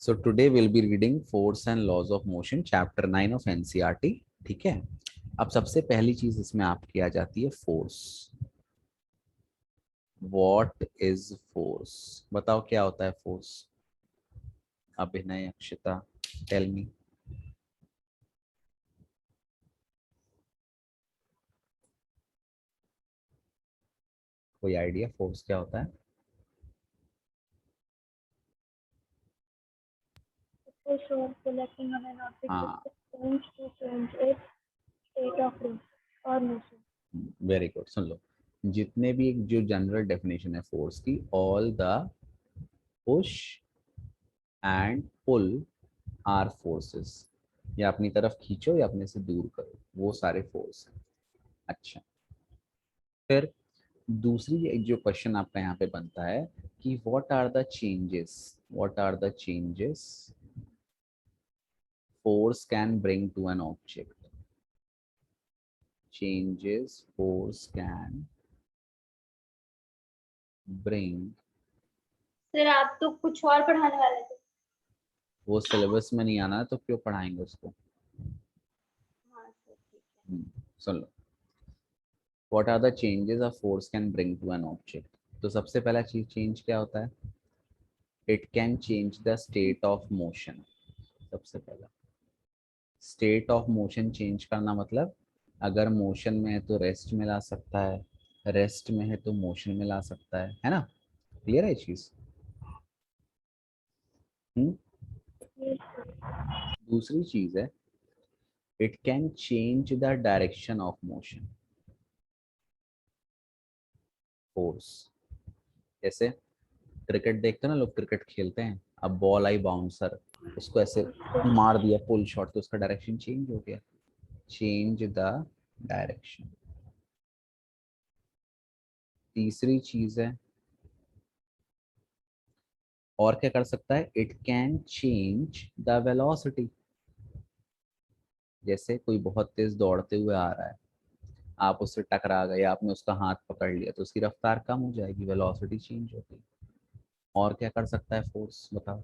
So today we'll be reading Force and Laws of Motion, Chapter 9 of NCERT. ठीक है, अब सबसे पहली चीज इसमें आपकी आ जाती है फोर्स. What is force? बताओ क्या होता है फोर्स. अभिनय, अक्षिता, टेल मी. कोई आइडिया फोर्स क्या होता है? Push or pulling on an object हाँ, with aims to change its state of rest or motion. Very good. सुन लो, जितने भी जो जनरल डेफिनेशन है फोर्स की, all the push and pull are forces. या अपनी तरफ खींचो या अपने से दूर करो, वो सारे फोर्स हैं. अच्छा, फिर दूसरी एक जो क्वेश्चन आपका यहाँ पे बनता है कि what are the changes force can bring to an object. Changes force can bring. Sir आप तो कुछ और पढ़ाने वाले थे. वो सिलेबस में नहीं आना है तो क्यों पढ़ाएंगे उसको. हाँ सर ठीक है. सुन लो, what are the changes a force can bring to an object. तो सबसे पहला चीज चेंज क्या होता है? It can change the state of motion. सबसे पहला स्टेट ऑफ मोशन चेंज करना मतलब, अगर मोशन में है तो रेस्ट में ला सकता है, रेस्ट में है तो मोशन में ला सकता है ना. क्लियर है चीज? दूसरी चीज है, it can change the direction of motion. Force, जैसे क्रिकेट देखते हैं ना लोग, क्रिकेट खेलते हैं, अब बॉल आई बाउंसर, उसको ऐसे मार दिया पुल शॉट तो उसका डायरेक्शन चेंज हो गया. Change the direction. तीसरी चीज है, और क्या कर सकता है? It can change the velocity. जैसे कोई बहुत तेज दौड़ते हुए आ रहा है, आप उससे टकरा गए, आपने उसका हाथ पकड़ लिया तो उसकी रफ्तार कम हो जाएगी, वेलोसिटी चेंज होगी. और क्या कर सकता है फोर्स, बताओ.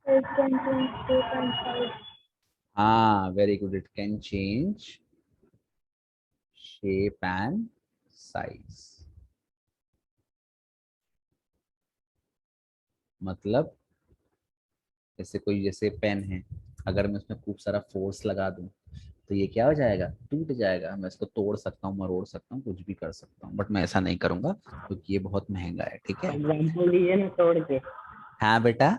It can change shape and size. हाँ, very good. It can change shape and size. मतलब जैसे पेन है, अगर मैं उसमें खूब सारा फोर्स लगा दूं तो ये क्या हो जाएगा? टूट जाएगा. मैं इसको तोड़ सकता हूँ, मरोड़ सकता हूँ, कुछ भी कर सकता हूँ, बट मैं ऐसा नहीं करूंगा क्योंकि ये बहुत महंगा है. ठीक है. एग्जाम्पल दीजिए ना तोड़ के. हाँ बेटा,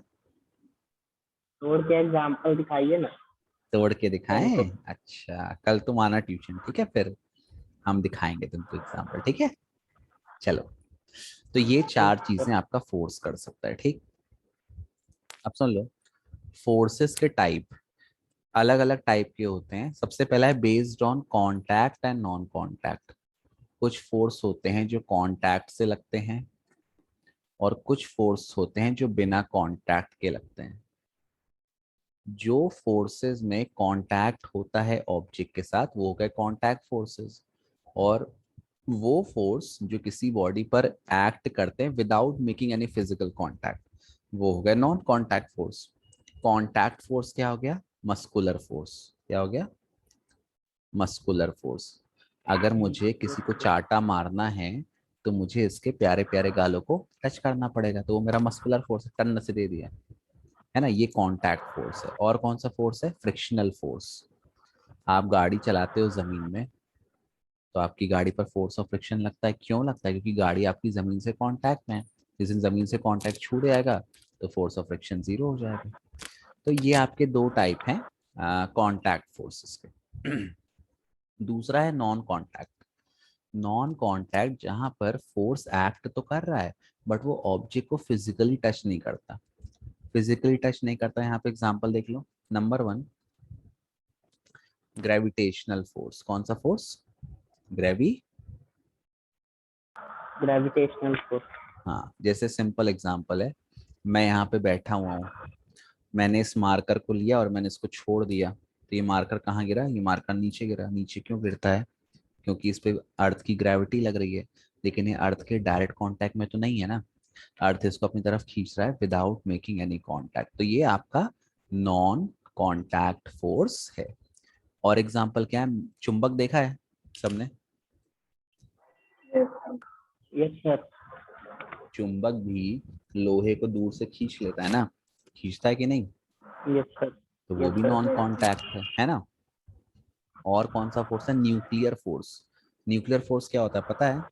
तोड़ के एग्जाम्पल दिखाइए ना. तोड़ के पेन को. दिखाएं? अच्छा, कल तुम आना ट्यूशन, ठीक है, फिर हम दिखाएंगे तुमको एग्जाम्पल. ठीक है, चलो. तो ये चार चीजें आपका फोर्स कर सकता है. ठीक, अब सुन लो, फोर्सेस के टाइप अलग अलग टाइप के होते हैं. सबसे पहला है based on contact and non contact. कुछ फोर्स होते हैं जो कांटेक्ट से लगते हैं, और कुछ फोर्स होते हैं जो बिना कांटेक्ट के लगते हैं. जो फोर्सेस में कांटेक्ट होता है ऑब्जेक्ट के साथ वो हो गए कांटेक्ट फोर्सेस, और वो फोर्स जो किसी बॉडी पर एक्ट करते हैं without making any physical contact वो हो गए non contact force. Contact force क्या हो गया? Muscular force. क्या हो गया? Muscular force. अगर मुझे किसी को चाटा मारना है तो मुझे इसके प्यारे प्यारे गालों को टच करना पड़ेगा, तो वो मेरा मस्कुलर फोर्स है, टन से दे दिया, है ना. ये कांटेक्ट फोर्स है. और कौन सा फोर्स है? Frictional force. आप गाड़ी चलाते हो जमीन में तो आपकी गाड़ी पर फोर्स ऑफ फ्रिक्शन लगता है. क्यों लगता है? क्योंकि गाड़ी आपकी जमीन से कांटेक्ट में है. जिस दिन जमीन से कांटेक्ट छूट जाएगा तो फोर्स ऑफ फ्रिक्शन जीरो हो जाएगा. तो ये आपके दो टाइप हैं कांटेक्ट फोर्सेस के. दूसरा है नॉन कांटेक्ट. नॉन कांटेक्ट जहां पर फोर्स एक्ट तो कर रहा है बट वो ऑब्जेक्ट को फिजिकली टच नहीं करता. फिजिकली टच नहीं करता, यहाँ पे एग्जांपल देख लो. Number 1, gravitational force. कौन सा फोर्स? ग्रेवी. Gravitational force. हाँ, जैसे सिंपल एग्जांपल है, मैं यहाँ पे बैठा हुआ हूँ, मैंने इस मार्कर को लिया और मैंने इसको छोड़ दिया तो ये मार्कर कहाँ गिरा? ये मार्कर नीचे गिरा. नीचे क्यों गिरता है? क्योंकि इस पे अर्थ की ग्रेविटी लग रही है. लेकिन ये अर्थ के डायरेक्ट कांटेक्ट में तो नहीं है ना. अर्थ इसको अपनी तरफ खींच रहा है विदाउट मेकिंग एनी कांटेक्ट, तो ये आपका नॉन कांटेक्ट फोर्स है। और एग्जांपल क्या है, चुंबक देखा है सबने? Yes sir. चुंबक भी लोहे को दूर से खींच लेता है ना, खींचता है कि नहीं? Yes sir. तो वो भी नॉन कांटेक्ट है ना। और कौन सा फोर्स है? Nuclear force. न्यूक्लियर फोर्स क्या होता है पता है?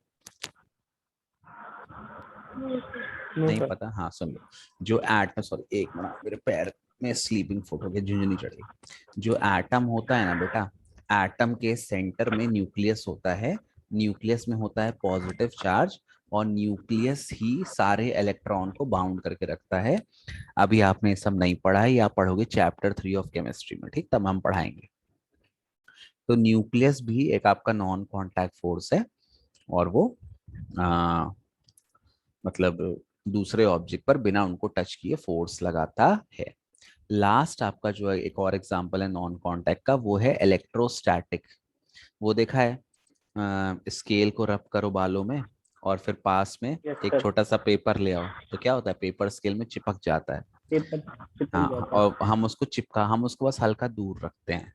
नहीं पता? हाँ सुन लो, जो एटम, सॉरी एक मिनट, मेरे पैर में स्लीपिंग फुट हो गया, झुंझुनी चढ़ गई। जो एटम होता है ना बेटा, एटम के सेंटर में न्यूक्लियस होता है, न्यूक्लियस में होता है पॉजिटिव चार्ज, और न्यूक्लियस ही सारे इलेक्ट्रॉन को बाउंड करके रखता है। अभी आपने ये सब नहीं पढ़ा है, या पढ़ोगे चैप्टर 3 ऑफ केमिस्ट्री में, ठीक, तब हम पढ़ाएंगे। तो न्यूक्लियस भी एक आपका नॉन कांटेक्ट फोर्स है, और वो मतलब दूसरे ऑब्जेक्ट पर बिना उनको टच किए फोर्स लगाता है। लास्ट आपका जो है एक और एग्जांपल है नॉन कांटेक्ट का, वो है इलेक्ट्रोस्टैटिक। वो देखा है, स्केल को रब करो बालों में, और फिर पास में यस एक सर। छोटा सा पेपर ले आओ, तो क्या होता है, पेपर स्केल में चिपक जाता है। पेपर चिपक हाँ, जाता और हम उसको बस हल्का दूर रखते हैं।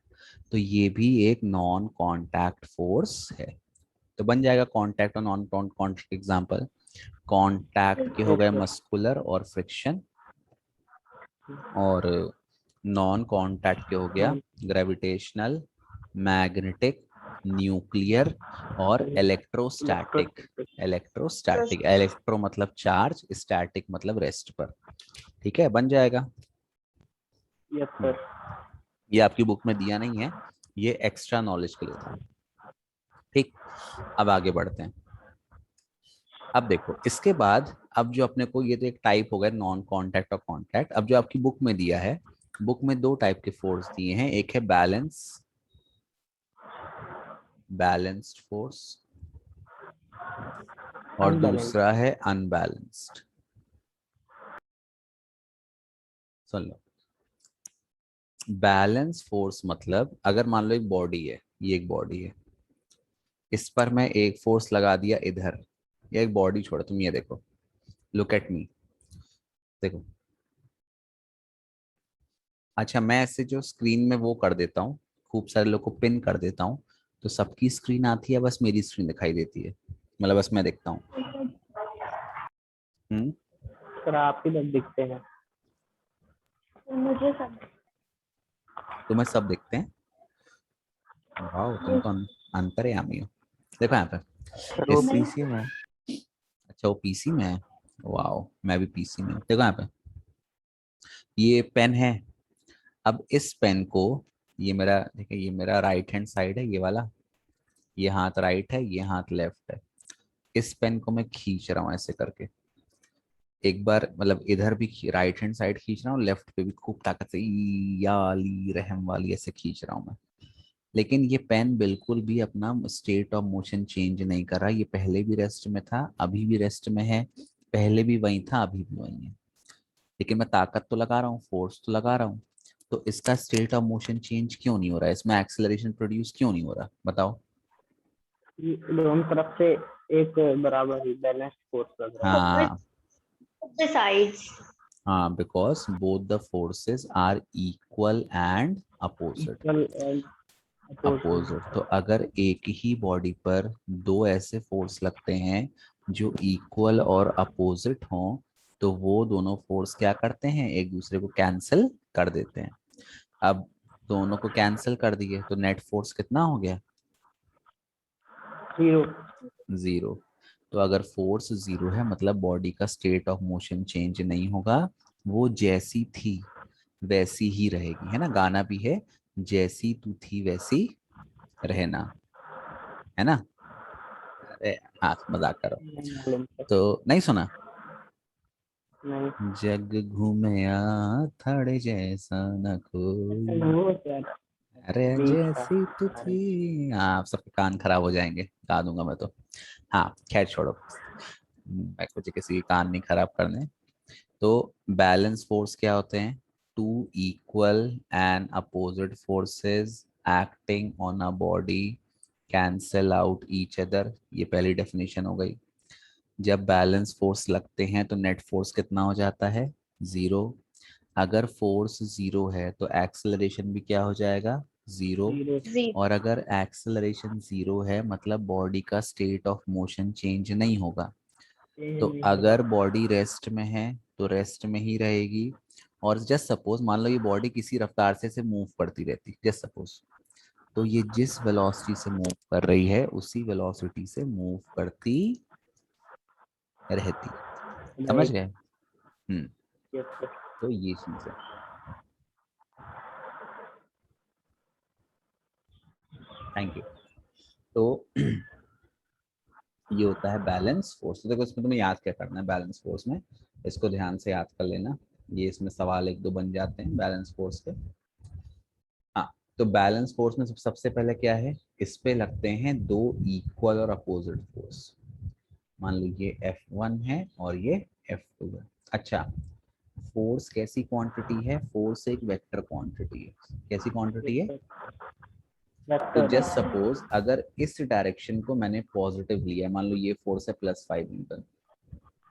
तो ये भी एक नॉन कांटेक्ट फोर्स है। तो बन जाएगा कांटेक्ट और नॉन कांटेक्ट एग्जांपल। कांटेक्ट के है। हो यस गए सर। मस्कुलर और फ्रिक्शन, और नॉन कांटेक्ट के हो गया ग्रेविटेशनल, मैग्नेटिक, न्यूक्लियर और इलेक्ट्रोस्टैटिक। इलेक्ट्रोस्टैटिक, इलेक्ट्रो मतलब चार्ज, स्टैटिक मतलब रेस्ट पर। ठीक है, बन जाएगा। यस हम्म, सर। ये आपकी बुक में दिया नहीं है, ये एक्स्ट्रा नॉलेज के लिए था। ठीक, अब आगे बढ़ते हैं। अब देखो इसके बाद, अब जो अपने को, ये तो एक टाइप हो गया नॉन कांटेक्ट और कांटेक्ट। अब जो आपकी बुक में दिया है, बुक में दो टाइप के फोर्स दिए हैं, एक है बैलेंस्ड फोर्स, और अनबैलेंस। दूसरा है अनबैलेंस्ड। सुन लो, बैलेंस फोर्स मतलब अगर मान लो एक बॉडी है, ये एक बॉडी है, इस पर मैं एक फोर्स लगा दिया इधर, ये एक बॉडी छोड़ो, तुम ये देखो, लुक एट मी, देखो। अच्छा, मैं ऐसे जो स्क्रीन में वो कर देता हूँ, खूब सारे लोग को पिन कर देता हूँ, तो सबकी स्क्रीन आती है, बस मेरी स्क्रीन दिखाई देती है, मतलब बस मैं देखता हूँ। हम्म। सर आप ही लोग दिखते हैं। मुझे सब तुम्हें सब दिखते हैं? वाह, तुम तो अंतर्यामी हो। देखो यहाँ सर पे वो इस, पीसी में। अच्छा वो पीसी में है, वाह मैं भी पीसी में हूँ। देखो यहाँ पे ये पेन है, अब इस पेन को, ये मेरा देखिए, ये मेरा राइट हैंड साइड है, ये वाला, ये हाथ राइट है, ये हाथ लेफ्ट है। इस पेन को मैं खींच रहा हूँ ऐसे करके, एक बार मतलब इधर भी राइट हैंड साइड खींच रहा हूँ, लेफ्ट पे भी खूब ताकत से या अली रहम वाली ऐसे खींच रहा हूँ मैं। लेकिन ये पेन बिल्कुल भी अपना स्टेट ऑफ मोशन चेंज नहीं कर रहा, ये पहले भी रेस्ट में था, अभी भी रेस्ट में है, पहले भी वही था, अभी भी वही है। लेकिन मैं ताकत तो लगा रहा हूँ, फोर्स तो लगा रहा हूँ, तो इसका स्टेट ऑफ मोशन चेंज क्यों नहीं हो रहा है, इसमें एक्सेलरेशन प्रोड्यूस क्यों नहीं हो रहा, बताओ। ये दोनों तरफ से एक बराबर ही बैलेंस फोर्स लग रहा हाँ, the sides. हाँ, because both the forces are equal and है। अपोजिट। इक्वल एंड अपोजिट, तो अपोजिट। अगर एक ही बॉडी पर दो ऐसे फोर्स लगते हैं जो इक्वल और अपोजिट हों, तो वो दोनों फोर्स क्या करते हैं, एक दूसरे को कैंसिल कर देते हैं। अब दोनों को कैंसिल कर दिए तो नेट फोर्स कितना हो गया? जीरो। जीरो। तो अगर फोर्स जीरो है, मतलब बॉडी का स्टेट ऑफ मोशन चेंज नहीं होगा, वो जैसी थी वैसी ही रहेगी, है ना, गाना भी है, जैसी तू थी वैसी रहना, है ना। अरे हाँ, मजाक करो। नहीं मालूम सर। तो नहीं सुना? नहीं। जग घूमया थड़े जैसा न कोई, वो क्या था? अरे बीच का। जैसी तू अरे थी, हाँ सबके कान खराब हो जाएंगे, गा दूंगा मैं तो। हाँ खैर छोड़ो, मैं कुछ किसी के कान नहीं खराब करने। तो बैलेंस फोर्स क्या होते हैं? Two equal and opposite forces acting on a body cancel out each other, ये पहली डेफिनेशन हो गई। जब बैलेंस फोर्स लगते हैं तो नेट फोर्स कितना हो जाता है? 0। अगर फोर्स 0 है तो एक्सेलरेशन भी क्या हो जाएगा? 0। 0 0 और अगर एक्सेलरेशन 0 है मतलब बॉडी का स्टेट ऑफ मोशन चेंज नहीं होगा। चेंज तो नहीं होगा। अगर बॉडी रेस्ट में है तो रेस्ट में ही रहेगी। और जस्ट सपोज मान लो ये बॉडी किसी रफ्तार से मूव करती रहती, जस्ट सपोज, तो ये जिस वेलोसिटी से मूव कर रही है उसी वेलोसिटी से मूव करती रहती। समझ गए? Yes sir. तो ये चीज है। Thank you. तो ये होता है बैलेंस फोर्स। तो देखो इसमें तुम्हें याद क्या करना है बैलेंस फोर्स में, इसको ध्यान से याद कर लेना। ये इसमें सवाल एक दो बन जाते हैं बैलेंस फोर्स के। हाँ, तो बैलेंस फोर्स में सबसे पहले क्या है, इस पे लगते हैं दो इक्वल और अपोजिट फोर्स। मान लो ये F1 है और ये F2 है। अच्छा, फोर्स कैसी क्वांटिटी है? फोर्स एक वेक्टर क्वांटिटी है। कैसी क्वांटिटी है? तो वेक्टर। जस्ट सपोज अगर इस डायरेक्शन को मैंने पॉजिटिव लिया, मान लो ये फोर्स है +5 न्यूटन,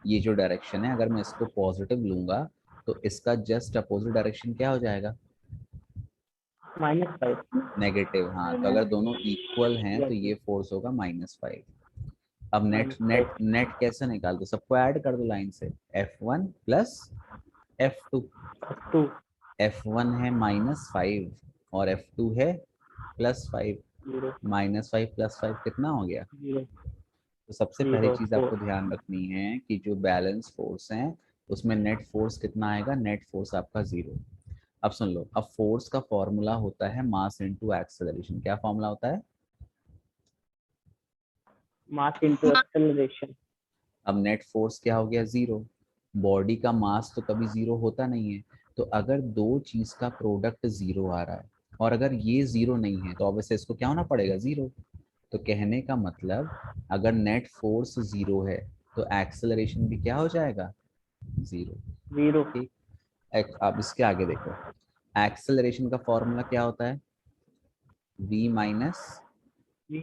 ये जो डायरेक्शन है अगर मैं इसको पॉजिटिव लूंगा तो इसका जस्ट अपोजिट डायरेक्शन क्या हो जाएगा? -5। नेगेटिव। हाँ, तो अगर दोनों इक्वल हैं तो ये फोर्स होगा -5। अब नेट नेट -5। नेट कैसे निकाल दो? सबको ऐड कर दो लाइन से, F1 plus F2। To. F1 है -5 और F2 है +5। 0 -5 +5 कितना हो गया? 0 तो सबसे पहली 0 चीज 4। आपको ध्यान रखनी है कि जो बैलेंस फोर्स है उसमें नेट फोर्स कितना आएगा? नेट फोर्स आपका 0। अब सुन लो, अब फोर्स का फॉर्मूला होता है मास इनटू एक्सेलरेशन। क्या फॉर्मूला होता है? Mass into acceleration. अब नेट फोर्स क्या हो गया? 0। बॉडी का मास तो कभी 0 होता नहीं है। तो अगर दो चीज का प्रोडक्ट 0 आ रहा है और अगर ये 0 नहीं है तो ऑब्वियसली इसको क्या होना पड़ेगा? 0। तो कहने का मतलब अगर नेट फोर्स 0 है तो एक्सेलरेशन भी क्या हो जाएगा? 0। 0 ठीक। अब इसके आगे देखो, एक्सेलरेशन का फॉर्मूला क्या होता है? v minus, v -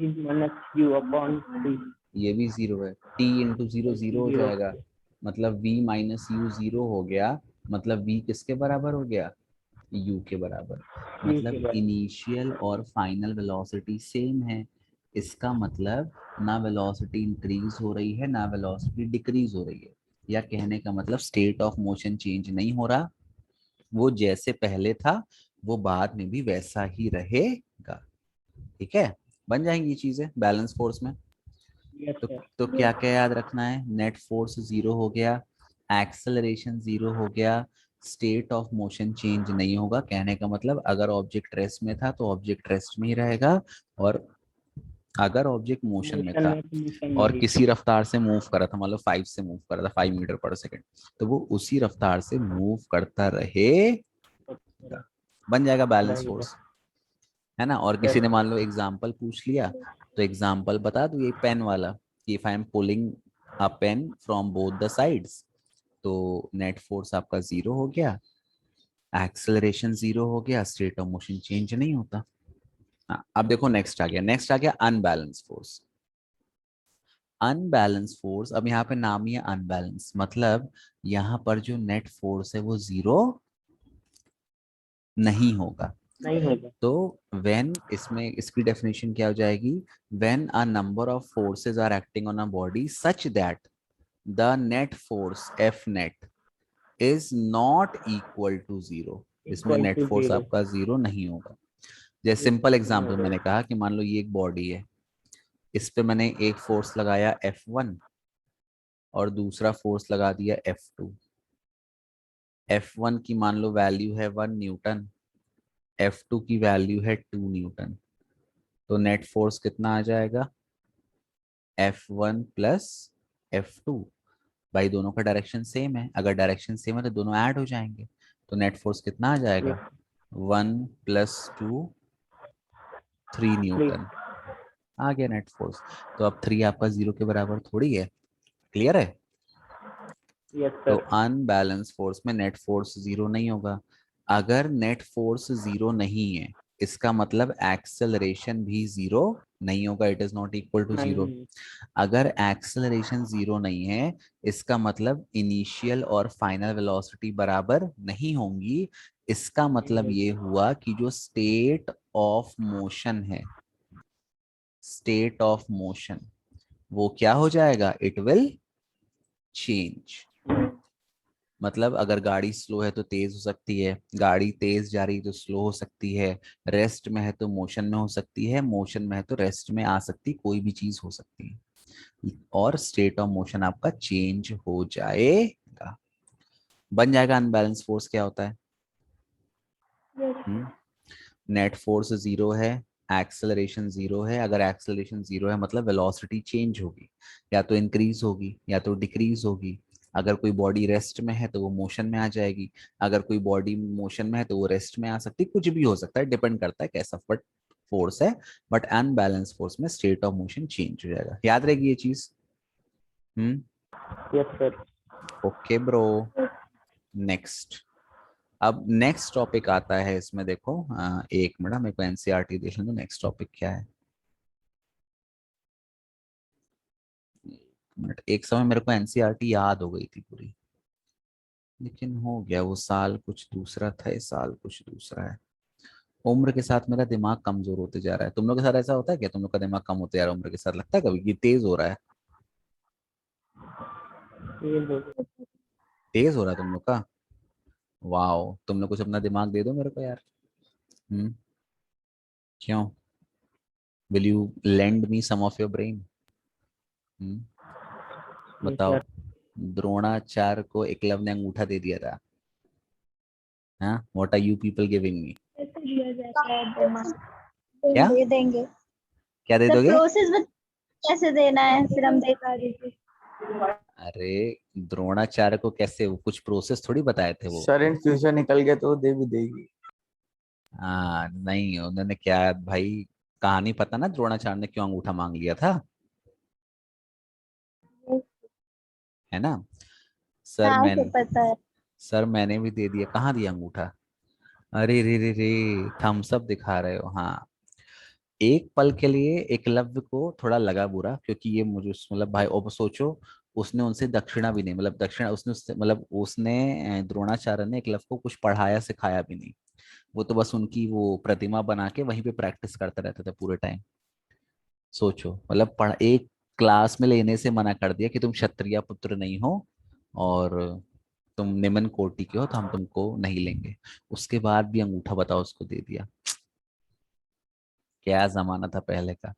u/3। ये भी 0 है, t इंटू 0 0 हो 0 जाएगा। मतलब v माइनस यू 0 हो गया। मतलब v किसके बराबर हो गया? u के बराबर। u के मतलब बराबर। इनिशियल और फाइनल वेलोसिटी सेम है। इसका मतलब ना वेलोसिटी इंक्रीज हो रही है ना वेलोसिटी डिक्रीज हो रही है। या कहने का मतलब स्टेट ऑफ मोशन चेंज नहीं हो रहा, वो जैसे पहले था वो बाद में भी वैसा ही रहेगा। ठीक है, बन जाएंगी ये चीजें बैलेंस फोर्स में। यस तो सर। तो क्या क्या याद रखना है? नेट फोर्स 0 हो गया, एक्सेलरेशन 0 हो गया, स्टेट ऑफ मोशन चेंज नहीं होगा। कहने का मतलब अगर ऑब्जेक्ट रेस्ट में था तो ऑब्जेक्ट रेस्ट में ही रहेगा, और अगर ऑब्जेक्ट मोशन में मोशन था में तो मोशन में और ही। किसी रफ्तार से मूव कर रहा था, मतलब 5 से मूव कर रहा था, 5 मीटर पर सेकेंड, तो वो उसी रफ्तार से मूव करता रहेगा। बन जाएगा बैलेंस रहेगा। फोर्स, है ना? और किसी यस। ने मान लो एग्जाम्पल पूछ लिया तो एग्जाम्पल बता दो, ये पेन वाला, कि if I am pulling a pen from both the sides तो नेट फोर्स आपका 0 हो गया, एक्सेलरेशन 0 हो गया, स्टेट ऑफ मोशन चेंज नहीं होता। हाँ, अब देखो नेक्स्ट आ गया, नेक्स्ट आ गया अनबैलेंस फोर्स। अनबैलेंस फोर्स, अब यहाँ पे नाम ही है अनबैलेंस, मतलब यहाँ पर जो नेट फोर्स है वो 0 नहीं होगा। नहीं होगा। तो व्हेन, इसमें इसकी डेफिनेशन क्या हो जाएगी? When a number of forces are acting on a body such that the net force F net is not equal to 0। इसमें इक्वल नेट टू फोर्स 0। आपका 0 नहीं होगा। जैसे सिंपल नहीं एग्जांपल होगा। मैंने कहा कि मान लो ये एक बॉडी है, इस पे मैंने एक फोर्स लगाया F1 और दूसरा फोर्स लगा दिया F2। F1 की मान लो वैल्यू है 1 न्यूटन, F2 की वैल्यू है 2 न्यूटन। तो नेट फोर्स कितना आ जाएगा? F1 plus F2। भाई दोनों का डायरेक्शन सेम है, अगर डायरेक्शन सेम है तो दोनों ऐड हो जाएंगे। तो नेट फोर्स कितना आ जाएगा? यस। 1 + 2 3 3। न्यूटन आ गया नेट फोर्स। तो अब 3 आपका 0 के बराबर थोड़ी है। क्लियर है? यस तो सर। अनबैलेंस फोर्स में नेट फोर्स 0 नहीं होगा। अगर नेट फोर्स 0 नहीं है इसका मतलब एक्सेलरेशन भी 0 नहीं होगा, it is not equal to zero. नहीं। अगर एक्सेलरेशन जीरो नहीं है, इसका मतलब इनिशियल और फाइनल वेलोसिटी बराबर नहीं होंगी। इसका मतलब ये हुआ कि जो स्टेट ऑफ मोशन है, स्टेट ऑफ मोशन, वो क्या हो जाएगा, इट विल चेंज। मतलब अगर गाड़ी स्लो है तो तेज हो सकती है, गाड़ी तेज जा रही है तो स्लो हो सकती है, रेस्ट में है तो मोशन में हो सकती है, मोशन में है तो रेस्ट में आ सकती, कोई भी चीज हो सकती है, और स्टेट ऑफ मोशन आपका चेंज हो जाएगा। बन जाएगा अनबैलेंस फोर्स क्या होता है। Yes. नेट फोर्स जीरो है, एक्सेलरेशन जीरो है। अगर एक्सेलरेशन जीरो है मतलब वेलोसिटी चेंज होगी, या तो इंक्रीज होगी या तो डिक्रीज होगी। अगर कोई बॉडी रेस्ट में है तो वो मोशन में आ जाएगी, अगर कोई बॉडी मोशन में है तो वो रेस्ट में आ सकती, कुछ भी हो सकता है, डिपेंड करता है कैसा बट फोर्स है। बट अनबैलेंस फोर्स में स्टेट ऑफ मोशन चेंज हो जाएगा, याद रहेगी ये चीज। Hmm. Yes sir. Okay bro. Next. अब नेक्स्ट टॉपिक आता है इसमें, देखो एक मिनट मेरे को एनसीईआरटी देख लें, नेक्स्ट टॉपिक क्या है। एक मिनट, एक समय मेरे को एनसीईआरटी याद हो गई थी पूरी, लेकिन हो गया वो, साल कुछ दूसरा था, इस साल कुछ दूसरा है। उम्र के साथ मेरा दिमाग कमजोर होते जा रहा है। तुम लोग के साथ ऐसा होता है क्या, तुम लोग का दिमाग कम होते जा रहा है उम्र के साथ, लगता है कभी कि तेज हो रहा है। ये दो। तेज हो रहा है तुम लोग का। वाओ, तुम लोग कुछ अपना दिमाग दे दो मेरे को यार। हम्म। क्यों, will you lend me some of your brain. Hmm. Yes बताओ। सर। द्रोणाचार्य को एकलव्य ने अंगूठा दे दिया था, हाँ, what are you people giving me. कैसे दिया जाता है दिमाग? क्या, दे देंगे क्या दे सर, दोगे। प्रोसेस में कैसे देना है फिर हम दे पा दीजिए। अरे द्रोणाचार्य को कैसे, वो कुछ प्रोसेस थोड़ी बताए थे वो। सर इन फ्यूचर निकल गया तो वो दे भी देगी। हाँ नहीं, उन्होंने क्या भाई, कहानी पता ना द्रोणाचार्य ने क्यों अंगूठा मांग लिया था, है ना। सर हाँ मैं सर पता है। सर मैंने भी दे दिया, कहाँ दिया अंगूठा। अरे रे रे रे, थम्स अप दिखा रहे हो, हाँ। एक पल के लिए एकलव्य को थोड़ा लगा बुरा, क्योंकि ये मुझे मतलब भाई, अब सोचो, उसने उनसे दक्षिणा भी नहीं, मतलब दक्षिणा उसने उससे मतलब उसने द्रोणाचार्य ने एकलव्य को कुछ पढ़ाया सिखाया भी नहीं। वो तो बस उनकी वो प्रतिमा बना के वहीं पे प्रैक्टिस करते रहते थे पूरे टाइम। सोचो, मतलब पढ़ एक क्लास में लेने से मना कर दिया कि तुम क्षत्रिय पुत्र नहीं हो और तुम निम्न कोटि के हो, तो हम तुमको नहीं लेंगे। उसके बाद भी अंगूठा बताओ उसको दे दिया। क्या जमाना था पहले का।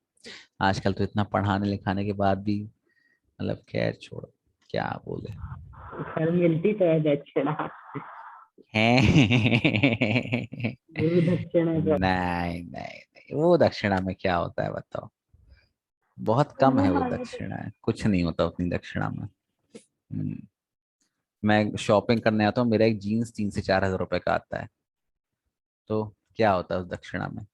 आजकल तो इतना पढ़ाने लिखाने के बाद भी, मतलब खैर छोड़ो, क्या बोले। सर मिलती तो है दक्षिणा। हैं गुरु दक्षिणा सर। नहीं नहीं नहीं, वो दक्षिणा में क्या होता है बताओ। बहुत कम है वो खाने तो दक्षिणा है, कुछ नहीं होता उतनी दक्षिणा में। हम्म, मैं शॉपिंग करने आता हूँ, मेरा एक जीन्स 3 से 4 हज़ार रुपए का आता है, तो क्या होता है उस दक्षिणा में।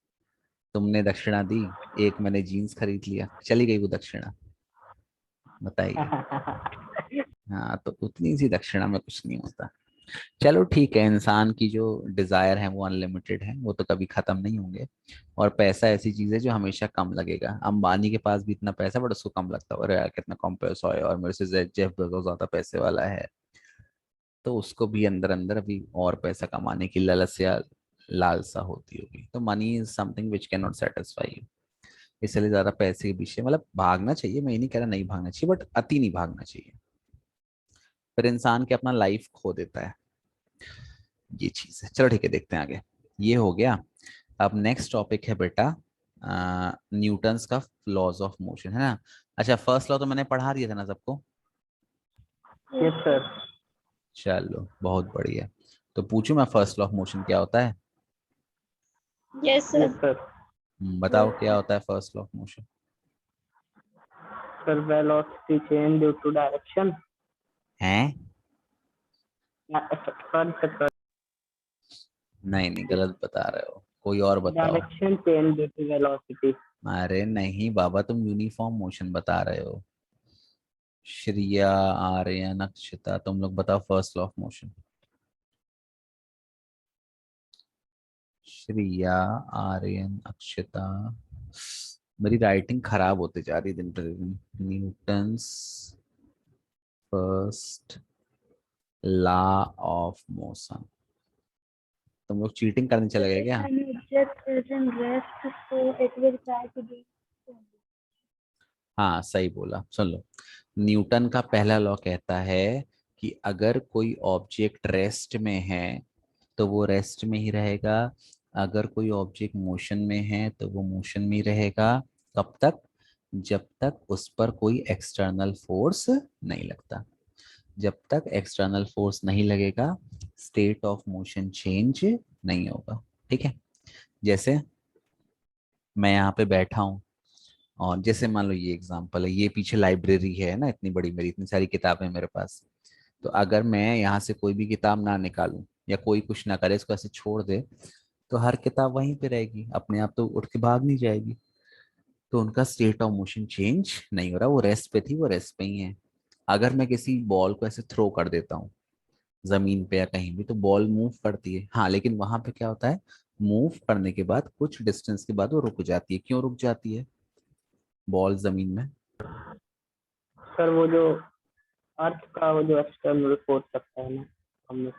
तुमने दक्षिणा दी, एक मैंने जीन्स खरीद लिया, चली गई वो दक्षिणा, बताइए। हाँ, तो उतनी सी दक्षिणा में कुछ नहीं होता। चलो ठीक है, इंसान की जो डिजायर है वो अनलिमिटेड है, वो तो कभी खत्म नहीं होंगे। और पैसा ऐसी चीज है जो हमेशा कम लगेगा। अंबानी के पास भी इतना पैसा, बट उसको कम लगता है, अरे यार कितना कम पैसा है, और मेरे से जेफ बेजोस ज्यादा पैसे वाला है। तो उसको भी अंदर अंदर अभी और पैसा कमाने की लालच या लालसा होती होगी। तो money is something which can not satisfy you. इसलिए ज्यादा पैसे के पीछे मतलब भागना चाहिए, मैं ये नहीं कह रहा नहीं भागना चाहिए, बट अति नहीं भागना चाहिए, फिर इंसान के अपना लाइफ खो देता है। ये चीज है। चलो ठीक है, देखते हैं आगे। ये हो गया। अब नेक्स्ट टॉपिक है बेटा, न्यूटन्स का लॉज ऑफ मोशन, है ना। अच्छा, फर्स्ट लॉ तो मैंने पढ़ा दिया था ना सबको। Yes sir. चलो बहुत बढ़िया। तो पूछूं मैं, फर्स्ट लॉ ऑफ मोशन क्या होता है। Yes yes sir. सर। बताओ क्या होता है first law of motion. Sir velocity change due to direction. है, सर नहीं नहीं, गलत बता रहे हो, कोई और बताओ। Direction change due to velocity. अरे नहीं बाबा, तुम यूनिफॉर्म मोशन बता रहे हो। श्रिया, आर्यन, अक्षिता, तुम लोग बताओ first law of motion. Shriya, Aryan, Akshita, मेरी राइटिंग खराब होती जा रही है दिन प्रतिदिन। Newton's first law of motion. तुम लोग चीटिंग करने चले गए If क्या? an object is in rest, so it will try to do so. हाँ सही बोला, सुन लो। न्यूटन का पहला लॉ कहता है कि अगर कोई ऑब्जेक्ट रेस्ट में है तो वो रेस्ट में ही रहेगा, अगर कोई ऑब्जेक्ट मोशन में है तो वो मोशन में ही रहेगा। कब तक? जब तक उस पर कोई एक्सटर्नल फोर्स नहीं लगता। जब तक एक्सटर्नल फोर्स नहीं लगेगा स्टेट ऑफ मोशन चेंज नहीं होगा। ठीक है, जैसे मैं यहाँ पे बैठा हूँ और जैसे मान लो ये एग्जांपल है, ये पीछे लाइब्रेरी है ना, इतनी बड़ी, मेरी इतनी सारी किताबें मेरे पास। तो अगर मैं यहाँ से कोई भी किताब ना निकालूं या कोई कुछ ना करे, इसको ऐसे छोड़ दे, तो हर किताब वहीं पे रहेगी, अपने आप तो उठ के भाग नहीं जाएगी। तो उनका स्टेट ऑफ मोशन चेंज नहीं हो रहा, वो रेस्ट पे थी, वो रेस्ट पे ही है। अगर मैं किसी बॉल को ऐसे थ्रो कर देता हूँ जमीन पे या कहीं भी, तो बॉल मूव करती है, हाँ, लेकिन वहां पे क्या होता है, मूव करने के बाद कुछ डिस्टेंस के बाद वो रुक जाती है। क्यों रुक जाती है बॉल जमीन में? सर वो जो अर्थ का वो जो एक्सटर्नल फोर्स लगता है ना, हमने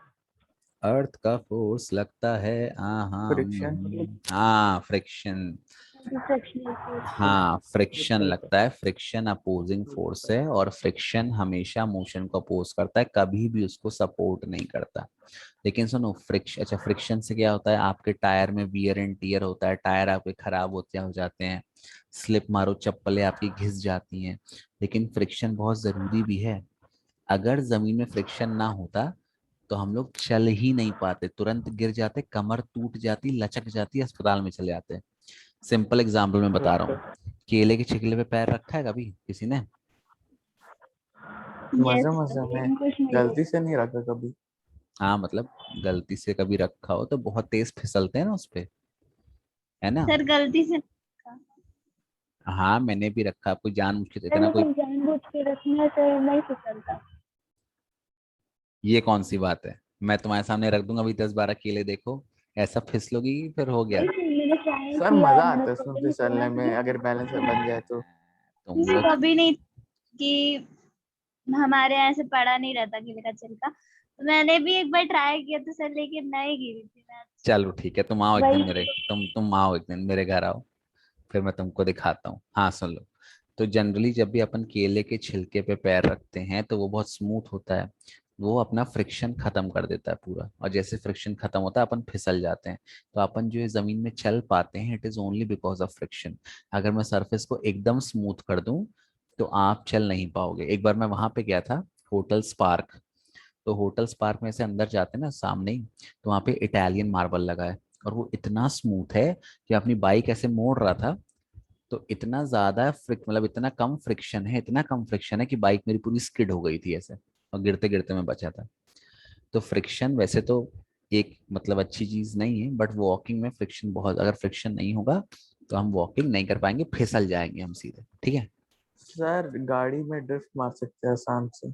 अर्थ का फोर्स लगता है, हाँ हाँ, फ्रिक्शन। हाँ फ्रिक्शन। Frictional force. हाँ फ्रिक्शन बिल्कुल सर। लगता है, फ्रिक्शन अपोजिंग फोर्स है, और फ्रिक्शन हमेशा मोशन को अपोज करता है, कभी भी उसको सपोर्ट नहीं करता। लेकिन सुनो, फ्रिक्शन, अच्छा, फ्रिक्शन से क्या होता है, आपके टायर में वियर एंड टीयर होता है, टायर आपके खराब होते हो जाते हैं, स्लिप मारो चप्पलें आपकी घिस जाती हैं। लेकिन फ्रिक्शन बहुत जरूरी भी है। अगर जमीन में फ्रिक्शन ना होता तो हम लोग चल ही नहीं पाते, तुरंत गिर जाते, कमर टूट जाती, लचक जाती, अस्पताल में चले जाते। सिंपल एग्जाम्पल मैं बता रहा बिल्कुल। हूँ, केले के छिलके पे पैर रखा है कभी किसी ने? मजे Yes, मजे में, लेकिन कुछ नहीं गलती होता. से नहीं रखा कभी। हाँ मतलब गलती से कभी रखा हो तो बहुत तेज फिसलते हैं ना उस पे, है ना? सर गलती से. हाँ मैंने भी रखा, कोई जानबूझ के, सर इतना कोई, लेकिन जानबूझ के रखने से नहीं फिसलता. ये कौन सी बात है? मैं तुम्हारे सामने रख दूंगा अभी 10-12 केले, देखो ऐसा फिसलोगी, फिर हो गया। वही तो मैंने ट्राई सर किया, मजा आता मैंने है उसमें कभी नहीं फिसलने ट्राई में, अगर बैलेंस बन जाए तो। तुम लोग, कभी नहीं कि हमारे यहाँ ऐसे पड़ा नहीं रहता केले का छिलका, तो मैंने भी एक बार ट्राई किया तो सर लेकिन नहीं गिरी थी मैं. चलो ठीक है, तुम आओ एक दिन वही मेरे, तो. तुम आओ एक दिन मेरे घर आओ, फिर मैं तुमको दिखाता हूँ। हाँ सुन लो, तो जनरली जब भी अपन केले के छिलके पे पैर रखते हैं तो वो बहुत स्मूथ होता है, वो अपना फ्रिक्शन खत्म कर देता है पूरा, और जैसे फ्रिक्शन खत्म होता है अपन फिसल जाते हैं। तो अपन जो है जमीन में चल पाते हैं, it is only because of friction. अगर मैं सरफेस को एकदम स्मूथ कर दूं तो आप चल नहीं पाओगे। एक बार मैं वहां पे गया था, होटल स्पार्क। तो होटल स्पार्क में से अंदर जाते हैं ना सामने ही, तो वहाँ पे इटालियन मार्बल लगा है, और वो इतना स्मूथ है कि अपनी बाइक ऐसे मोड़ रहा था तो इतना ज्यादा मतलब इतना कम फ्रिक्शन है, इतना कम फ्रिक्शन है कि बाइक मेरी पूरी स्किड हो गई थी ऐसे, और गिरते गिरते मैं बचा था। तो फ्रिक्शन वैसे तो एक मतलब अच्छी चीज नहीं है, बट वॉकिंग में फ्रिक्शन बहुत, अगर फ्रिक्शन नहीं होगा तो हम वॉकिंग नहीं कर पाएंगे, फिसल जाएंगे हम सीधे। ठीक है, सर गाड़ी में ड्रिफ्ट मार सकते हैं आसान से।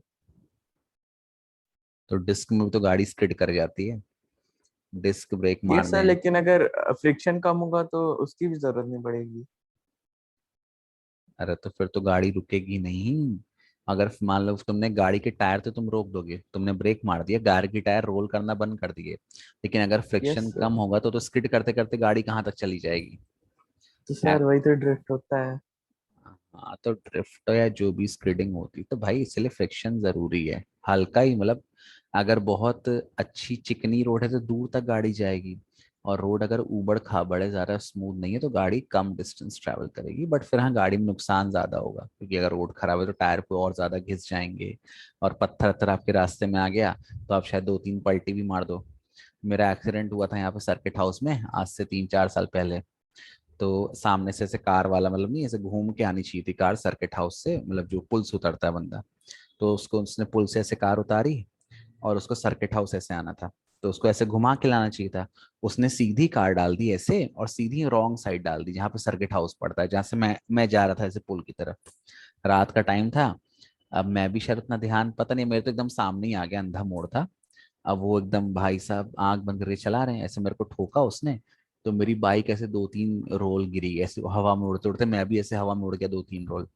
तो डिस्क में भी तो गाड़ी स्किड कर जाती है, डिस्क ब्रेक ये मार सर, दें। लेकिन अगर फ्रिक्शन कम होगा तो उसकी भी जरूरत नहीं पड़ेगी। अरे तो फिर तो गाड़ी रुकेगी नहीं। अगर मान लो तुमने गाड़ी के टायर तो तुम रोक दोगे, तुमने ब्रेक मार दिया, गाड़ी की टायर रोल करना बंद कर दिए, लेकिन अगर यस फ्रिक्शन सर। कम होगा तो स्किड करते करते गाड़ी कहाँ तक चली जाएगी? तो सर वही तो ड्रिफ्ट होता है। हाँ तो ड्रिफ्ट या जो भी स्किडिंग होती तो भाई इसलिए फ्रिक्शन जरूरी है, हल्का ही मतलब। अगर बहुत अच्छी चिकनी रोड है तो दूर तक गाड़ी जाएगी, और रोड अगर ऊबड़ खाबड़ है, ज्यादा स्मूथ नहीं है, तो गाड़ी कम डिस्टेंस ट्रैवल करेगी, बट फिर हाँ गाड़ी में नुकसान ज्यादा होगा, क्योंकि अगर रोड खराब है तो टायर को और ज्यादा घिस जाएंगे, और पत्थर वत्थर आपके रास्ते में आ गया तो आप शायद 2-3 पलटी भी मार दो। मेरा एक्सीडेंट हुआ था यहाँ पे सर्किट हाउस में आज से 3-4 साल पहले। तो सामने से ऐसे कार वाला, मतलब नहीं, ऐसे घूम के आनी चाहिए थी कार सर्किट हाउस से, मतलब जो पुल से उतरता है बंदा, तो उसको उसने पुल से ऐसे कार उतारी और उसको सर्किट हाउस ऐसे आना था, तो उसको ऐसे घुमा के लाना चाहिए था। उसने सीधी कार डाल दी ऐसे, और सीधी रॉन्ग साइड डाल दी जहाँ पे सर्किट हाउस पड़ता है, जहाँ से मैं जा रहा था ऐसे पुल की तरफ। रात का टाइम था, अब मैं भी शायद उतना ध्यान पता नहीं, मेरे तो एकदम सामने ही आ गया, अंधा मोड़ था। अब वो एकदम भाई साहब आंख बंद करके चला रहे हैं, ऐसे मेरे को ठोका उसने, तो मेरी बाइक ऐसे 2-3 रोल गिरी, ऐसे हवा में उड़ते उड़ते मैं भी ऐसे हवा में उड़ गया 2-3 रोल।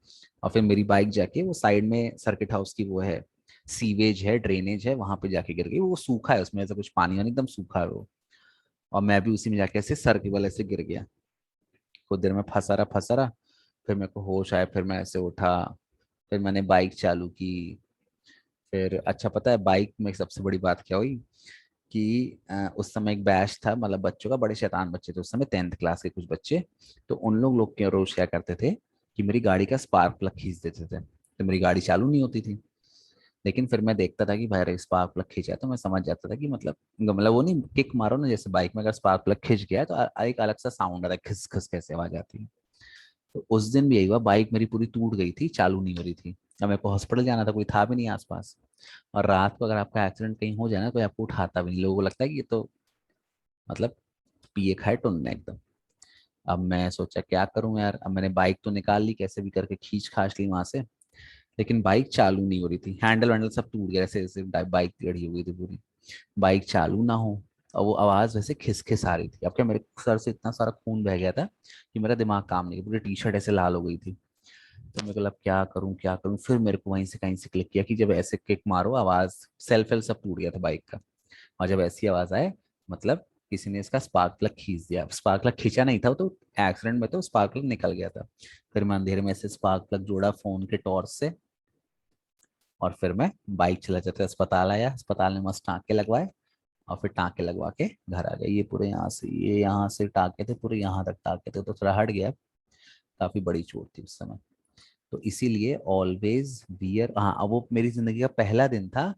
और फिर मेरी बाइक जाके वो साइड में सर्किट हाउस की वो है, सीवेज है, ड्रेनेज है, वहां पे जाके गिर गई। वो सूखा है, उसमें ऐसा कुछ पानी वानी एकदम सूखा है वो। और मैं भी उसी में जाके ऐसे सर के बल ऐसे गिर गया। कुछ देर में फंसा रहा, फिर मेरे को होश आया, फिर मैं ऐसे उठा, फिर मैंने बाइक चालू की। फिर अच्छा पता है बाइक में सबसे बड़ी बात क्या हुई कि उस समय एक बैच था, मतलब बच्चों का, बड़े शैतान बच्चे थे उस समय, 10th क्लास के कुछ बच्चे। तो उन लोग के रोज क्या करते थे कि मेरी गाड़ी का स्पार्क प्लग खींच देते थे, तो मेरी गाड़ी चालू नहीं होती थी। लेकिन फिर मैं देखता था कि भाई अरे स्पार्क प्लग खींचा है, तो मैं समझ जाता था कि मतलब वो नहीं किक मारो ना, जैसे बाइक में अगर स्पार्क प्लग खींच गया है तो एक अलग सा साउंड आता है, खिस खिस कैसे आवाज आती है। तो उस दिन भी यही हुआ, बाइक मेरी पूरी टूट गई थी, चालू नहीं हो रही थी। अब मेरे को हॉस्पिटल जाना था, कोई था भी नहीं आसपास। और रात को अगर आपका एक्सीडेंट कहीं हो जाए ना, कोई आपको उठाता भी नहीं, लोगों को लगता है कि ये तो मतलब पिए खाए टुन एकदम। अब मैं सोचा क्या करूं यार, अब मैंने बाइक तो निकाल ली, कैसे भी करके खींच खाच ली वहां से। लेकिन बाइक चालू नहीं हो रही थी, हैंडल वैंडल सब टूट गया, ऐसे ऐसे बाइक टेढ़ी हो गई थी पूरी। बाइक चालू ना हो, और वो आवाज वैसे खिस खिस आ रही थी। अब क्या, मेरे सर से इतना सारा खून बह गया था कि मेरा दिमाग काम नहीं किया, पूरी टी शर्ट ऐसे लाल हो गई थी। तो मेरे को लगा क्या करूं क्या करूं, फिर मेरे को वहीं से कहीं से क्लिक किया कि जब ऐसे किक मारो आवाज, सेल्फ वेल सब टूट गया था बाइक का। और जब ऐसी आवाज आए, मतलब किसी ने इसका स्पार्क प्लग खींच दिया। स्पार्क प्लग खींचा नहीं था वो तो, एक्सीडेंट में तो स्पार्क प्लग निकल गया था। फिर मैं अंधेरे में ऐसे स्पार्क प्लग जोड़ा फोन के टॉर्च से, और फिर मैं बाइक चला जाता, अस्पताल आया, अस्पताल में मस्त टाँके लगवाए। और फिर टाँके लगवा के घर आ गए। ये पूरे यहाँ से, ये यहाँ से टाँके थे पूरे यहाँ तक टाँके थे, तो थोड़ा हट गया। काफी बड़ी चोट थी उस समय। तो इसीलिए ऑलवेज वियर, हाँ अब वो मेरी जिंदगी का पहला दिन था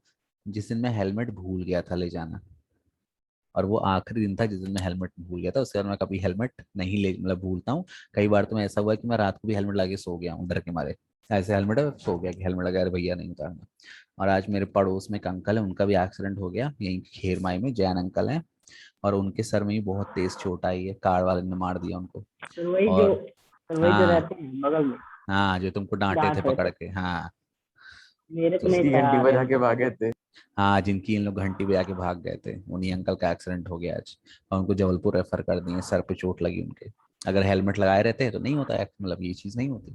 जिस दिन मैं हेलमेट भूल गया था ले जाना। और वो आखिरी दिन था जिस दिन मैं हेलमेट भूल गया था। उसके बाद मैं कभी हेलमेट नहीं ले, मतलब भूलता हूँ। कई बार तो मैं ऐसा हुआ है कि मैं रात को भी हेलमेट लगा सो गया हूँ डर के मारे। ऐसे हेलमेट है, सो गया कि हेलमेट लगा, अरे भैया नहीं उतारना। और आज मेरे पड़ोस में एक अंकल है, उनका भी एक्सीडेंट हो गया यहीं खेरमाई में, जैन अंकल हैं। और उनके सर में भी बहुत तेज चोट आई है, कार वाले ने मार दिया उनको। और सर वही जो हाँ, रहते हैं बगल में, हाँ जो तुमको डांटे थे डांट रहे पकड़ थे। के, हाँ। मेरे को तो नहीं उसकी था घंटी यार बजा ऐसा। के भागे थे। हाँ, जिनकी इन लोग घंटी बजा के भाग गए थे, उन्हीं अंकल का एक्सीडेंट हो गया आज। और उनको जबलपुर रेफर कर दिए, सर पे चोट लगी उनके। अगर हेलमेट लगाए रहते तो नहीं होता मतलब ये चीज़ नहीं होती।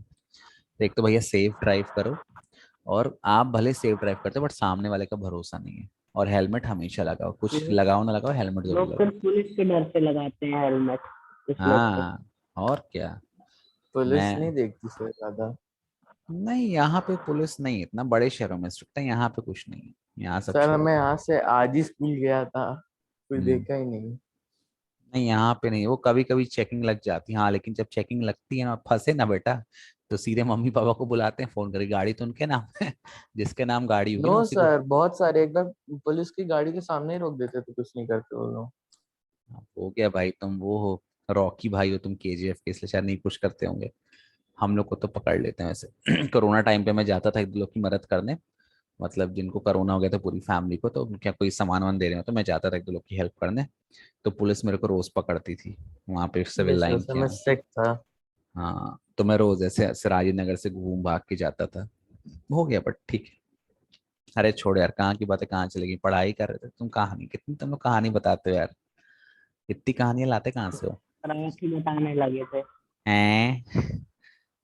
तो एक तो भैया सेफ ड्राइव करो, और आप भले सेफ ड्राइव करते हो बट सामने वाले का भरोसा नहीं है। और हेलमेट हमेशा लगाओ, कुछ लोग लगाओ ना लगाओ, हेलमेट जरूर लोग लगाओ। सिर्फ पुलिस के डर से लगाते हैं हेलमेट, कुछ लोग तो। हाँ, और क्या। पुलिस मैं नहीं देखती सर ज्यादा। नहीं, यहाँ पे पुलिस नहीं, इतना बड़े शहरों में स्ट्रिक्ट है, यहाँ पे कुछ नहीं है, यहाँ सब सर छोड़ मैं दो। यहाँ से आज ही स्कूल गया था, कुछ हम्म। देखा ही नहीं। नहीं, यहाँ पे नहीं, वो कभी कभी चेकिंग लग जाती है, हाँ। लेकिन जब चेकिंग लगती है ना, फंसे ना बेटा, तो सीधे मम्मी पापा को बुलाते हैं फोन करके, गाड़ी तो उनके नाम है। जिसके नाम गाड़ी होगी नो ना उसी को। सर, बहुत सारे एक बार पुलिस की गाड़ी के सामने ही रोक देते थे, कुछ नहीं करते वो लोग। हो गया भाई, तुम वो हो, रॉकी भाई हो तुम, केजीएफ के, इसलिए शायद नहीं कुछ करते होंगे। हम लोग को तो पकड़ लेते हैं वैसे। कोरोना टाइम पे मैं जाता था एक दो लोग की मदद करने, मतलब जिनको कोरोना हो गया था पूरी फैमिली को, तो क्या कोई सामान वामान दे रहे हो तो मैं जाता था एक दो लोग की हेल्प करने। तो पुलिस मेरे को रोज पकड़ती थी वहां पे सिविल यस लाइन वैसे के मैं यहाँ। सिक था। हाँ, तो मैं रोज ऐसे सिराजी नगर से घूम भाग के जाता था। हो गया बट ठीक है। अरे छोड़ यार, कहाँ की बातें कहाँ चलेगी, पढ़ाई कर रहे थे तुम, कहानी कितनी तुम लोग कहानी बताते हो यार, इतनी कहानियां लाते कहाँ से हो। राखी बताने लगे थे, हैं?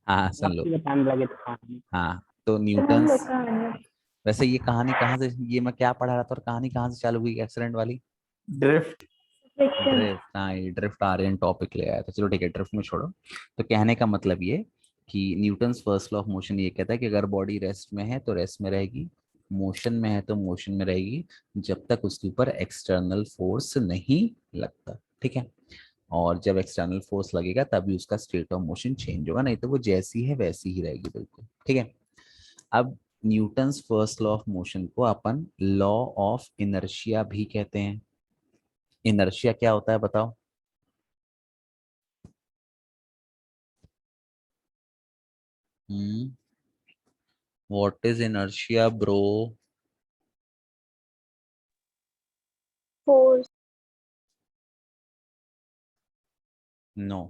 हाँ सुन लो। राखी बताने लगे थे कहानी। हाँ, तो तो हम लोग न्यूटन्स, कहानी वैसे ये कहानी कहाँ से, ये मैं क्या पढ़ा रहा था और कहानी कहाँ से चालू हुई एक्सीडेंट वाली। ड्रिफ्ट। फ्रिक्शन। ड्रिफ्ट, हाँ ये ड्रिफ्ट आर्यन टॉपिक ले आया था, चलो ठीक है ड्रिफ्ट में छोड़ो। तो कहने का मतलब ये कि Newton's first law of motion ये कहता है कि अगर बॉडी रेस्ट में है तो रेस्ट में रहेगी, मोशन में है तो मोशन में रहेगी, जब तक उसके ऊपर एक्सटर्नल फोर्स नहीं लगता। ठीक है। और जब एक्सटर्नल फोर्स लगेगा तभी उसका स्टेट ऑफ मोशन चेंज होगा, नहीं तो वो जैसी है वैसी ही रहेगी बिल्कुल। ठीक है। अब Newton's first law of motion को अपन लॉ ऑफ इनर्शिया भी कहते हैं। इनर्शिया क्या होता है बताओ। Hmm, what is inertia bro. Force. No,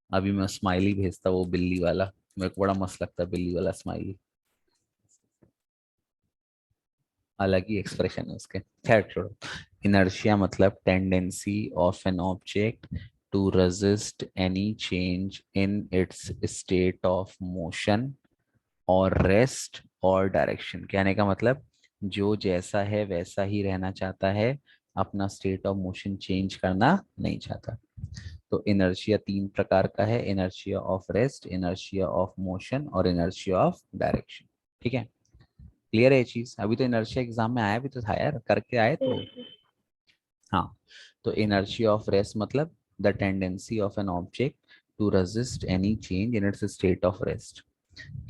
अभी मैं स्माइली भेजता वो बिल्ली वाला, मेरे को बड़ा मस्त लगता है बिल्ली वाला स्माइली, अलग ही एक्सप्रेशन है उसके। खैर छोड़ो। इनर्शिया मतलब tendency of an object to resist any change in its state of motion और रेस्ट और डायरेक्शन। कहने का मतलब जो जैसा है वैसा ही रहना चाहता है, अपना स्टेट ऑफ मोशन चेंज करना नहीं चाहता। तो इनर्शिया तीन प्रकार का है, inertia of rest, inertia of motion और इनर्शिया ऑफ डायरेक्शन। ठीक है, क्लियर है ये चीज? अभी तो इनर्शिया एग्जाम में आया भी तो था यार, करके आए तो। हाँ, तो इनर्शिया ऑफ रेस्ट मतलब the tendency of an object to resist any change in its state of rest.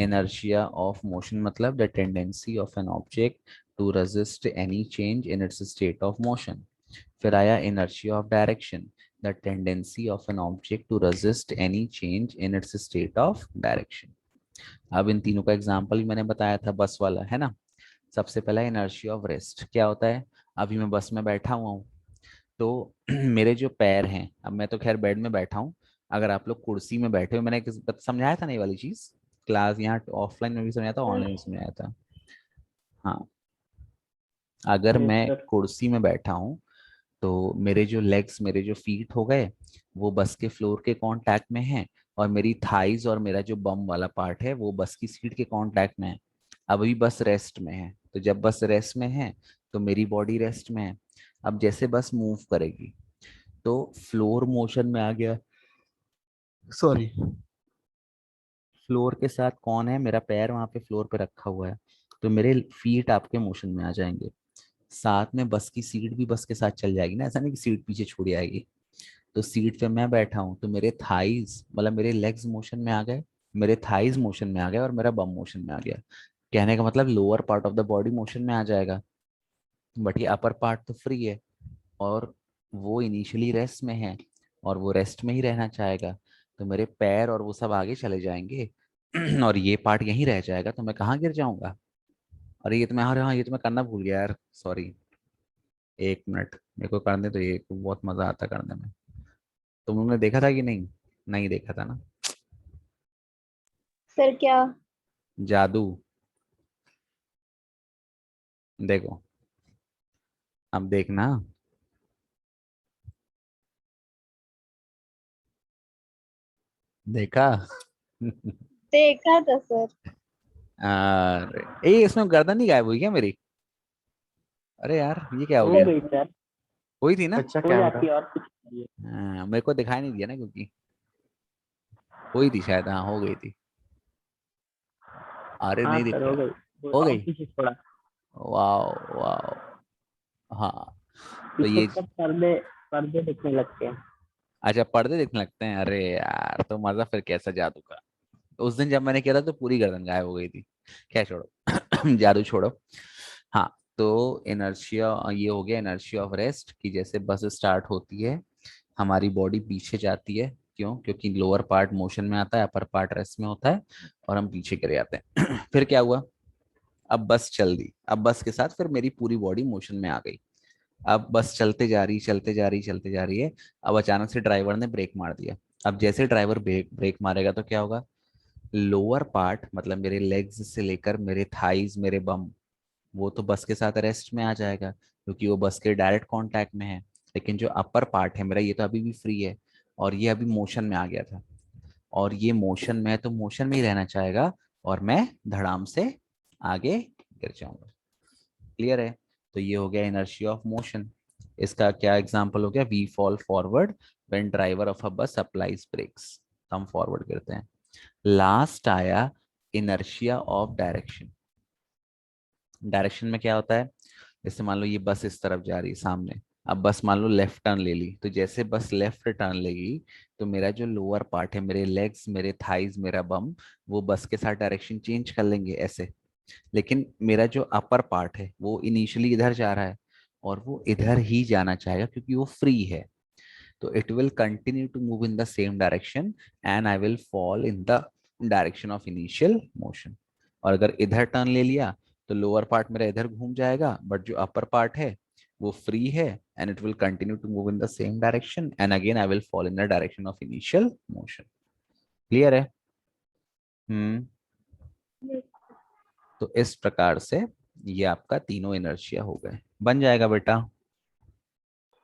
Inertia of motion मतलब the tendency of an object to resist any change in its state of motion. फिर आया inertia of direction, the tendency of an object to resist any change in its state of direction. अब इन तीनों का example भी मैंने बताया था, बस वाला है ना। सबसे पहला इनर्शिया ऑफ रेस्ट क्या होता है? अभी मैं बस में बैठा हुआ हूँ, तो मेरे जो पैर हैं, अब मैं तो खैर बेड में बैठा हूँ, अगर आप लोग कुर्सी में बैठे हो, मैंने समझाया था ना ये वाली चीज, क्लास यहाँ ऑफलाइन में भी समझाया था, ऑनलाइन में समझाया था। हाँ, अगर यस मैं सर। कुर्सी में बैठा हूँ तो मेरे जो लेग्स, मेरे जो फीट हो गए, वो बस के फ्लोर के कांटेक्ट में हैं, और मेरी थाइज और मेरा जो बम वाला पार्ट है वो बस की सीट के कांटेक्ट में है। अब अभी बस रेस्ट में है, तो जब बस रेस्ट में है तो मेरी बॉडी रेस्ट में है। अब जैसे बस मूव करेगी तो फ्लोर मोशन में आ गया, सॉरी, फ्लोर के साथ कौन है? मेरा पैर वहां पे फ्लोर पे रखा हुआ है, तो मेरे फीट आपके मोशन में आ जाएंगे। साथ में बस की सीट भी बस के साथ चल जाएगी ना, ऐसा नहीं कि सीट पीछे छूट जाएगी। तो सीट पे मैं बैठा हूँ तो मेरे थाइज मतलब मेरे लेग्स मोशन में आ गए, मेरे थाइज मोशन में आ गए और मेरा बम मोशन में आ गया। कहने का मतलब lower part of the body motion में आ जाएगा, बट ये अपर पार्ट तो फ्री है, और वो इनिशियली रेस्ट में है, और वो रेस्ट में ही रहना चाहेगा। तो मेरे पैर और वो सब आगे चले जाएंगे और ये पार्ट यहीं रह जाएगा, तो मैं कहाँ गिर जाऊंगा? अरे ये तो मैं, अरे हाँ, ये तो मैं करना भूल गया यार, सॉरी। एक मिनट, मेरे को करने तो, ये बहुत मजा आता करने में। तुम लोगों ने देखा था कि नहीं? नहीं देखा था ना? सर क्या? जादू। देखो, अब देखना। देखा? देखा था सर। अरे ए, इसमें गर्दन नहीं गायब हुई क्या मेरी? अरे यार, ये क्या हो हो गया? गई सर। हुई थी ना? अच्छा हो कैमरा। जाती है, और कुछ नहीं। हाँ, मेरे को दिखाई नहीं दिया ना, क्योंकि हुई थी शायद, हाँ हो गई थी। अरे हाँ नहीं दिख सर, हो रहा। गई। हो और गई। पीछे थोड़ा। वाह वाह। हाँ, तो पीछे ये, सब पर्दे पर्दे दिखने लगते हैं। अच्छा पर्दे दिखने लगते हैं? अरे यार, तो मजा फिर कैसा जादू का। उस दिन जब मैंने किया था तो पूरी गर्दन गायब हो गई थी। क्या, छोड़ो जादू छोड़ो। हाँ, तो इनर्शिया ये हो गया, इनर्शिया ऑफ रेस्ट, कि जैसे बस स्टार्ट होती है हमारी बॉडी पीछे जाती है। क्यों? क्योंकि लोअर पार्ट मोशन में आता है, अपर पार्ट रेस्ट में होता है, और हम पीछे गिर जाते हैं फिर क्या हुआ? अब बस चल दी, अब बस के साथ फिर मेरी पूरी बॉडी मोशन में आ गई। अब बस चलते जा रही, चलते जा रही, चलते जा रही है। अब अचानक से ड्राइवर ने ब्रेक मार दिया। अब जैसे ड्राइवर ब्रेक ब्रेक मारेगा तो क्या होगा? लोअर पार्ट मतलब मेरे लेग्स से लेकर मेरे थाइज, मेरे बम, वो तो बस के साथ रेस्ट में आ जाएगा, क्योंकि वो बस के डायरेक्ट कांटेक्ट में है। लेकिन जो अपर पार्ट है मेरा, ये तो अभी भी फ्री है, और ये अभी मोशन में आ गया था, और ये मोशन में है तो मोशन में ही रहना चाहेगा, और मैं धड़ाम से आगे गिर जाऊंगा। क्लियर है? तो ये हो गया इनर्शिया ऑफ मोशन। इसका क्या एग्जांपल हो गया? We fall forward when driver of a bus applies breaks. हम फॉरवर्ड करते हैं। लास्ट आया इनर्शिया ऑफ डायरेक्शन। डायरेक्शन में क्या होता है? जैसे मान लो ये बस इस तरफ जा रही है सामने, अब बस मान लो लेफ्ट टर्न ले ली, तो जैसे बस लेफ्ट टर्न लेगी तो मेरा जो लोअर पार्ट है, मेरे लेग्स, मेरे थाइज, मेरा बम, वो बस के साथ डायरेक्शन चेंज कर लेंगे ऐसे। लेकिन मेरा जो अपर पार्ट है वो इनिशियली इधर जा रहा है, और वो इधर ही जाना चाहेगा क्योंकि वो फ्री है। तो it will continue to move in the same direction, and I will fall in the direction of initial motion. और अगर इधर टर्न ले लिया तो लोअर पार्ट मेरा इधर घूम जाएगा, बट जो अपर पार्ट है वो फ्री है, and it will continue to move in the same direction, and again I will fall in the direction of initial motion. Clear है? हम्म। तो इस प्रकार से ये आपका तीनों इनर्शिया हो गए। बन जाएगा बेटा।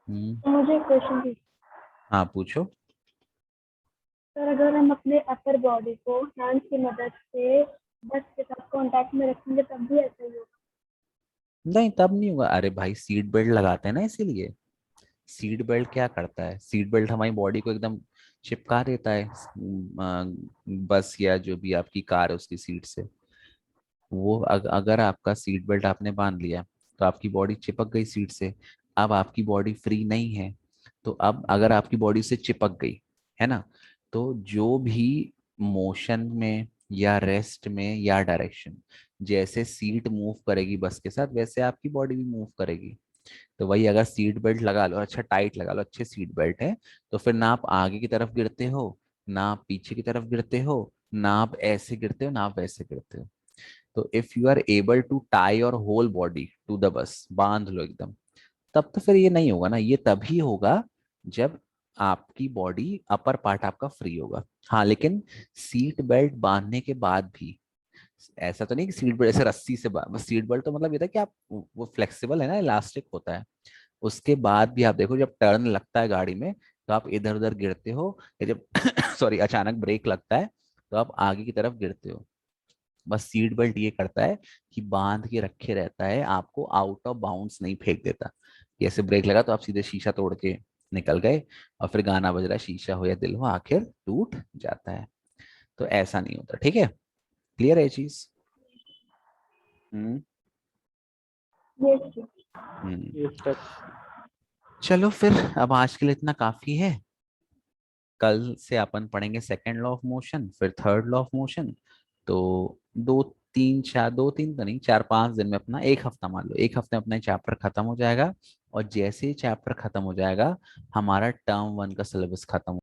मुझे क्वेश्चन हाँ पूछो। सर, अगर हम अपने अपर बॉडी को हैंड्स की मदद से बस के साथ कांटेक्ट में रखेंगे तब भी ऐसा ही होगा? नहीं तब नहीं होगा, अरे भाई सीट बेल्ट लगाते हैं ना इसीलिए। सीट बेल्ट क्या करता है, सीट बेल्ट हमारी बॉडी को एकदम चिपका देता है बस या जो भी आपकी कार है उसकी सीट से। वो अगर आपका सीट बेल्ट आपने बांध लिया तो आपकी बॉडी चिपक गई सीट से। अब आपकी बॉडी फ्री नहीं है, तो अब अगर आपकी बॉडी से चिपक गई है ना, तो जो भी मोशन में या रेस्ट में या डायरेक्शन, जैसे सीट मूव करेगी बस के साथ वैसे आपकी बॉडी भी मूव करेगी। तो वही अगर सीट बेल्ट लगा लो, अच्छा टाइट लगा लो, अच्छे सीट बेल्ट है, तो फिर ना आप आगे की तरफ गिरते हो, ना आप पीछे की तरफ गिरते हो, ना आप ऐसे गिरते हो, ना आप वैसे गिरते हो। तो if you are able to tie your whole body to the bus, बांध लो एकदम, तब तो फिर ये नहीं होगा ना, ये तभी होगा जब आपकी बॉडी अपर पार्ट आपका फ्री होगा। हाँ लेकिन सीट बेल्ट बांधने के बाद भी ऐसा तो नहीं कि सीट बेल्ट ऐसे रस्सी से बस सीट बेल्ट तो मतलब ये था कि आप वो फ्लेक्सिबल है ना, इलास्टिक होता है। उसके बाद भी आप देखो जब टर्न लगता है गाड़ी में तो आप इधर उधर गिरते हो, या जब सॉरी अचानक ब्रेक लगता है तो आप आगे की तरफ गिरते हो। बस सीट बेल्ट ये करता है कि बांध के रखे रहता है, आपको आउट ऑफ बाउंड्स नहीं फेंक देता। जैसे ब्रेक लगा तो आप सीधे शीशा तोड़ के निकल गए और फिर गाना बज रहा है, शीशा हो या दिल हो आखिर टूट जाता है। तो ऐसा नहीं होता, ठीक है, क्लियर है ये चीज। Hmm yes sir. हम्म। ये सर। चलो फिर अब आज के लिए इतना काफी है। कल से अपन पढ़ेंगे सेकेंड लॉ ऑफ मोशन, फिर थर्ड लॉ ऑफ मोशन। तो दो तीन चार, दो तीन तो नहीं, 4-5 दिन में अपना, एक हफ्ता मान लो, एक हफ्ते में अपना चैप्टर खत्म हो जाएगा। और जैसे ही चैप्टर खत्म हो जाएगा हमारा टर्म 1 का सिलेबस खत्म